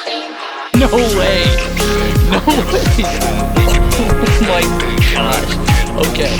No way! No way! Oh my gosh. Okay.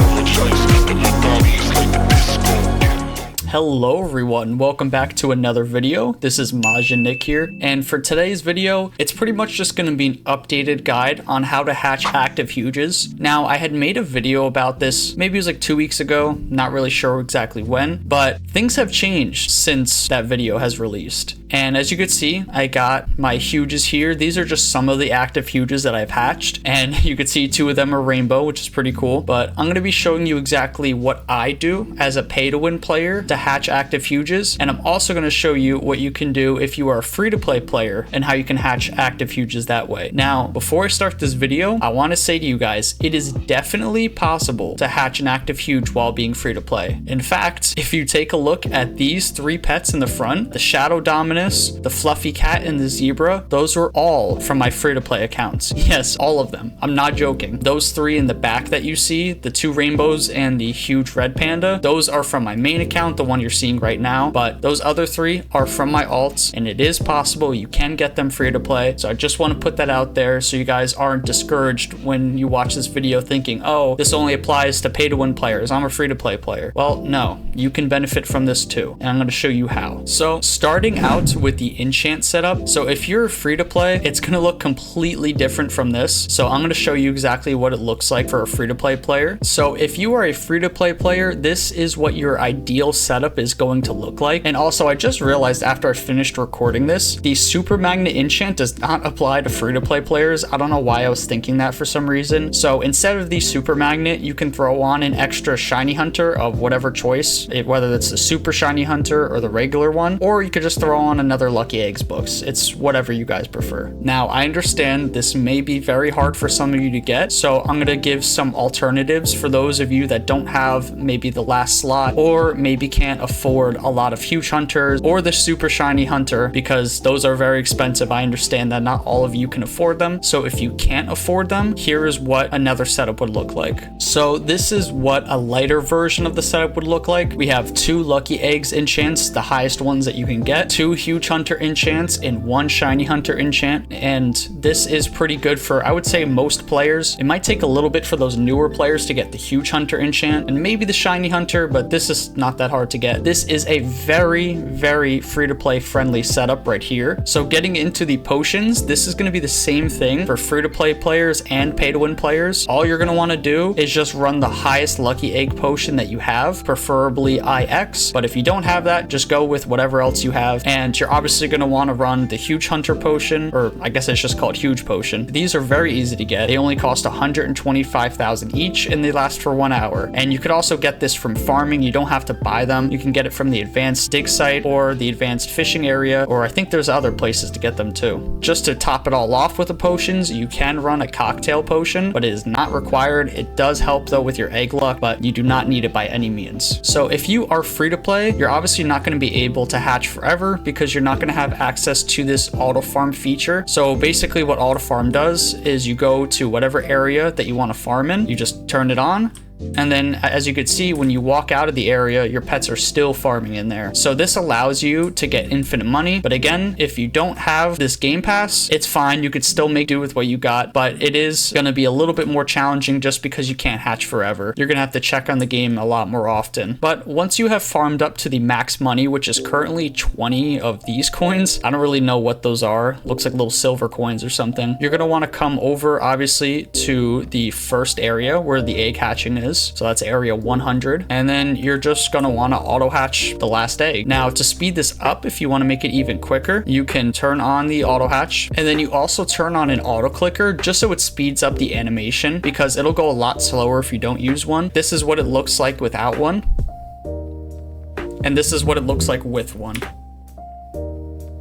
Hello everyone, welcome back to another video. This is Maj and Nick here, and for today's video, it's pretty much just going to be an updated guide on how to hatch active huges. Now, I had made a video about this, maybe it was like 2 weeks ago, not really sure exactly when, but things have changed since that video has released. And as you can see, I got my huges here. These are just some of the active huges that I've hatched, and you can see 2 of them are rainbow, which is pretty cool. But I'm going to be showing you exactly what I do as a pay-to-win player to hatch active huges, and I'm also going to show you what you can do if you are a free-to-play player and how you can hatch active huges that way. Now, before I start this video, I want to say to you guys, it is definitely possible to hatch an active huge while being free-to-play. In fact, if you take a look at these 3 pets in the front, the Shadow Dominus, the Fluffy Cat, and the Zebra, those were all from my free-to-play accounts. Yes, all of them. I'm not joking. Those 3 in the back that you see, the 2 rainbows and the huge red panda, those are from my main account, the one you're seeing right now, but those other 3 are from my alts, and it is possible you can get them free to play. So I just want to put that out there so you guys aren't discouraged when you watch this video thinking, oh, this only applies to pay to win players, I'm a free to play player. Well, no, you can benefit from this too, and I'm going to show you how. So starting out with the enchant setup, so if you're free to play, it's going to look completely different from this. So I'm going to show you exactly what it looks like for a free to play player. So if you are a free to play player, this is what your ideal setup is going to look like. And also, I just realized after I finished recording this, the super magnet enchant does not apply to free to play players. I don't know why I was thinking that for some reason. So instead of the super magnet, you can throw on an extra shiny hunter of whatever choice, whether it's the super shiny hunter or the regular one, or you could just throw on another lucky eggs books. It's whatever you guys prefer. Now, I understand this may be very hard for some of you to get, so I'm going to give some alternatives for those of you that don't have maybe the last slot, or maybe can't afford a lot of huge hunters or the super shiny hunter, because those are very expensive. I understand that not all of you can afford them. So if you can't afford them, here is what another setup would look like. So this is what a lighter version of the setup would look like. We have 2 lucky eggs enchants, the highest ones that you can get, 2 huge hunter enchants, and 1 shiny hunter enchant. And this is pretty good for, I would say, most players. It might take a little bit for those newer players to get the huge hunter enchant and maybe the shiny hunter, but this is not that hard to get. This is a very free-to-play friendly setup right here. So getting into the potions, this is going to be the same thing for free-to-play players and pay-to-win players. All you're going to want to do is just run the highest lucky egg potion that you have, preferably IX, but if you don't have that, just go with whatever else you have. And you're obviously going to want to run the huge hunter potion, or I guess it's just called huge potion. These are very easy to get. They only cost 125,000 each, and they last for 1 hour. And you could also get this from farming. You don't have to buy them. You can get it from the advanced dig site or the advanced fishing area, or I think there's other places to get them too. Just to top it all off with the potions, you can run a cocktail potion, but it is not required. It does help though with your egg luck, but you do not need it by any means. So if you are free to play, you're obviously not going to be able to hatch forever because you're not going to have access to this auto farm feature. So basically what auto farm does is you go to whatever area that you want to farm in, you just turn it on. And then as you can see, when you walk out of the area, your pets are still farming in there. So this allows you to get infinite money. But again, if you don't have this game pass, it's fine. You could still make do with what you got, but it is going to be a little bit more challenging just because you can't hatch forever. You're going to have to check on the game a lot more often. But once you have farmed up to the max money, which is currently 20 of these coins, I don't really know what those are. Looks like little silver coins or something. You're going to want to come over, obviously, to the first area where the egg hatching is. So that's area 100. And then you're just going to want to auto hatch the last egg. Now to speed this up, if you want to make it even quicker, you can turn on the auto hatch, and then you also turn on an auto clicker just so it speeds up the animation, because it'll go a lot slower if you don't use one. This is what it looks like without one. And this is what it looks like with one.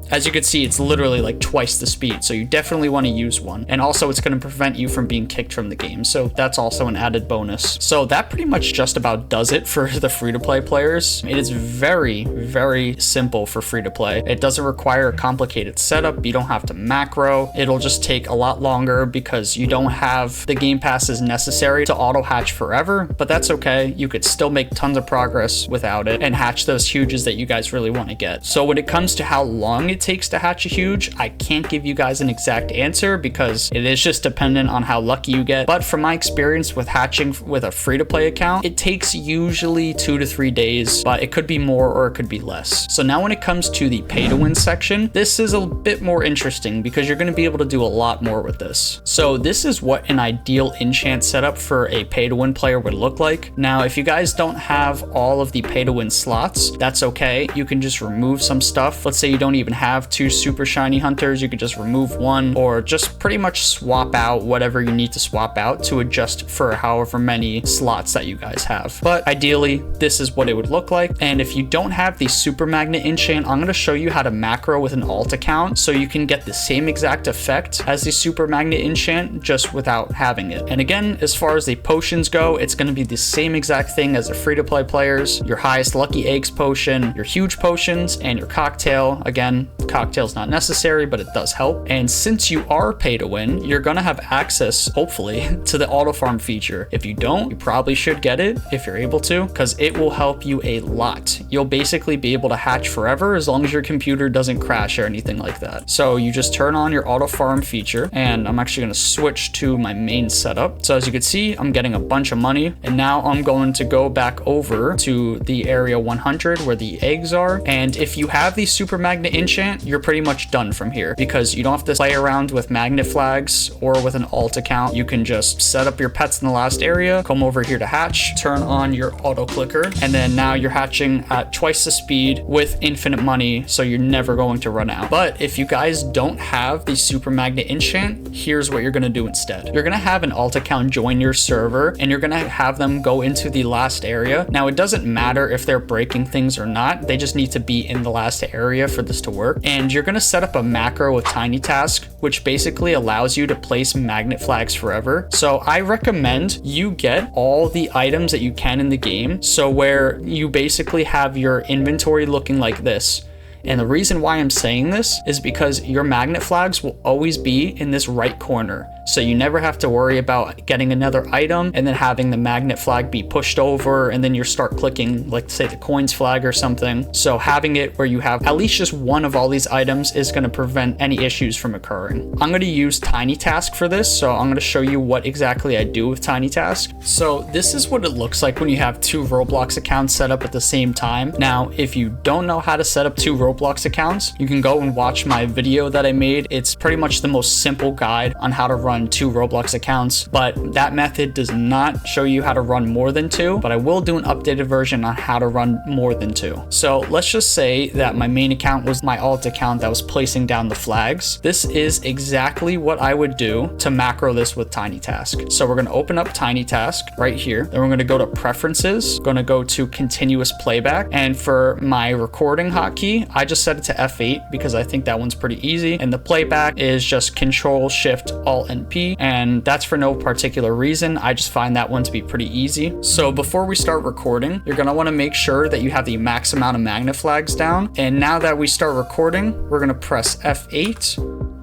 As you can see, it's literally like twice the speed, so you definitely want to use one. And also it's going to prevent you from being kicked from the game, so that's also an added bonus. So that pretty much just about does it for the free-to-play players. It is very simple for free-to-play. It doesn't require a complicated setup. You don't have to macro. It'll just take a lot longer because you don't have the game passes necessary to auto hatch forever, but that's okay. You could still make tons of progress without it and hatch those huges that you guys really want to get. So when it comes to how long it it takes to hatch a huge, I can't give you guys an exact answer because it is just dependent on how lucky you get. But from my experience with hatching with a free-to-play account, it takes usually 2 to 3 days, but it could be more or it could be less. So now when it comes to the pay-to-win section, this is a bit more interesting because you're going to be able to do a lot more with this. So this is what an ideal enchant setup for a pay-to-win player would look like. Now, if you guys don't have all of the pay-to-win slots, that's okay. You can just remove some stuff. Let's say you don't even have 2 super shiny hunters, you could just remove 1 or just pretty much swap out whatever you need to swap out to adjust for however many slots that you guys have. But ideally, this is what it would look like. And if you don't have the super magnet enchant, I'm going to show you how to macro with an alt account so you can get the same exact effect as the super magnet enchant just without having it. And again, as far as the potions go, it's going to be the same exact thing as the free-to-play players. Your highest lucky eggs potion, your huge potions, and your cocktail. Again, cocktail's not necessary, but it does help. And since you are pay to win, you're going to have access, hopefully, to the auto farm feature. If you don't, you probably should get it if you're able to, because it will help you a lot. You'll basically be able to hatch forever as long as your computer doesn't crash or anything like that. So you just turn on your auto farm feature, and I'm actually going to switch to my main setup. So as you can see, I'm getting a bunch of money, and now I'm going to go back over to the area 100 where the eggs are. And if you have the super magnet enchant, you're pretty much done from here because you don't have to play around with magnet flags or with an alt account. You can just set up your pets in the last area, come over here to hatch, turn on your auto clicker, and then now you're hatching at twice the speed with infinite money, so you're never going to run out. But if you guys don't have the super magnet enchant, here's what you're going to do instead. You're going to have an alt account join your server, and you're going to have them go into the last area. Now, it doesn't matter if they're breaking things or not. They just need to be in the last area for this to work. And you're going to set up a macro with Tiny Task, which basically allows you to place magnet flags forever. So I recommend you get all the items that you can in the game. So where you basically have your inventory looking like this. And the reason why I'm saying this is because your magnet flags will always be in this right corner. So you never have to worry about getting another item and then having the magnet flag be pushed over and then you start clicking, like say the coins flag or something. So having it where you have at least just one of all these items is going to prevent any issues from occurring. I'm going to use Tiny Task for this. So I'm going to show you what exactly I do with Tiny Task. So this is what it looks like when you have 2 Roblox accounts set up at the same time. Now, if you don't know how to set up 2 Roblox accounts, you can go and watch my video that I made. It's pretty much the most simple guide on how to run 2 Roblox accounts, but that method does not show you how to run more than 2, but I will do an updated version on how to run more than 2. So let's just say that my main account was my alt account that was placing down the flags. This is exactly what I would do to macro this with Tiny Task. So we're going to open up Tiny Task right here. Then we're going to go to preferences, going to go to continuous playback. And for my recording hotkey, I just set it to F8 because I think that one's pretty easy. And the playback is just Control Shift Alt and P. And that's for no particular reason. I just find that one to be pretty easy. So before we start recording, you're going to want to make sure that you have the max amount of magnet flags down. And now that we start recording, we're going to press F8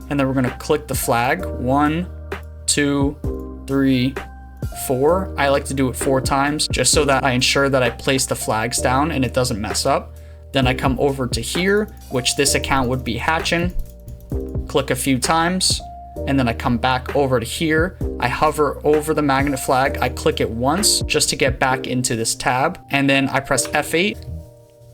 and then we're going to click the flag. 1, 2, 3, 4. I like to do it 4 times just so that I ensure that I place the flags down and it doesn't mess up. Then I come over to here, which this account would be hatching, click a few times, and then I come back over to here. I hover over the magnet flag. I click it once just to get back into this tab. And then I press F8.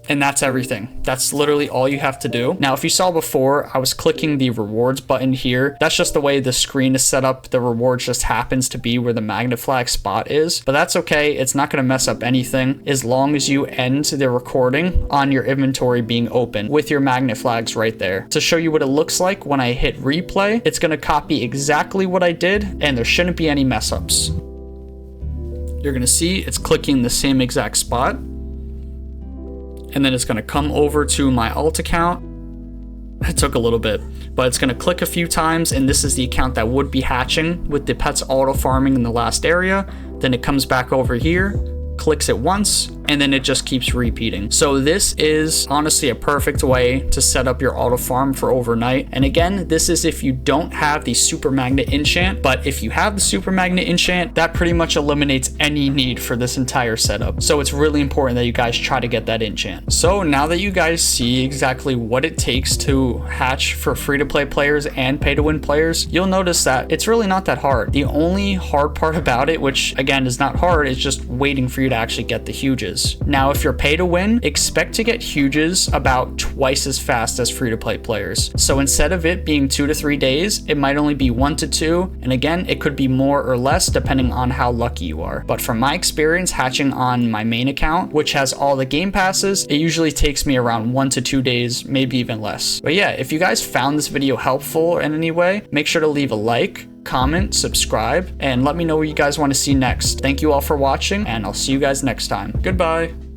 And that's everything. That's literally all you have to do. Now, if you saw before, I was clicking the rewards button here. That's just the way the screen is set up. The rewards just happens to be where the magnet flag spot is, but that's okay. It's not going to mess up anything as long as you end the recording on your inventory being open with your magnet flags right there. To show you what it looks like when I hit replay, it's going to copy exactly what I did and there shouldn't be any mess ups. You're going to see it's clicking the same exact spot. And then it's going to come over to my alt account. It took a little bit, but it's going to click a few times. And this is the account that would be hatching with the pets auto farming in the last area. Then it comes back over here, clicks it once, and then it just keeps repeating. So this is honestly a perfect way to set up your auto farm for overnight. And again, this is if you don't have the super magnet enchant, but if you have the super magnet enchant, that pretty much eliminates any need for this entire setup. So it's really important that you guys try to get that enchant. So now that you guys see exactly what it takes to hatch for free-to-play players and pay-to-win players, you'll notice that it's really not that hard. The only hard part about it, which again is not hard, is just waiting for you to actually get the huges. Now, if you're pay-to-win, expect to get huges about twice as fast as free-to-play players. So instead of it being 2 to 3 days, it might only be 1 to 2, and again, it could be more or less depending on how lucky you are. But from my experience hatching on my main account, which has all the game passes, it usually takes me around 1 to 2 days, maybe even less. But yeah, if you guys found this video helpful in any way, make sure to leave a like, comment, subscribe, and let me know what you guys want to see next. Thank you all for watching, and I'll see you guys next time. Goodbye.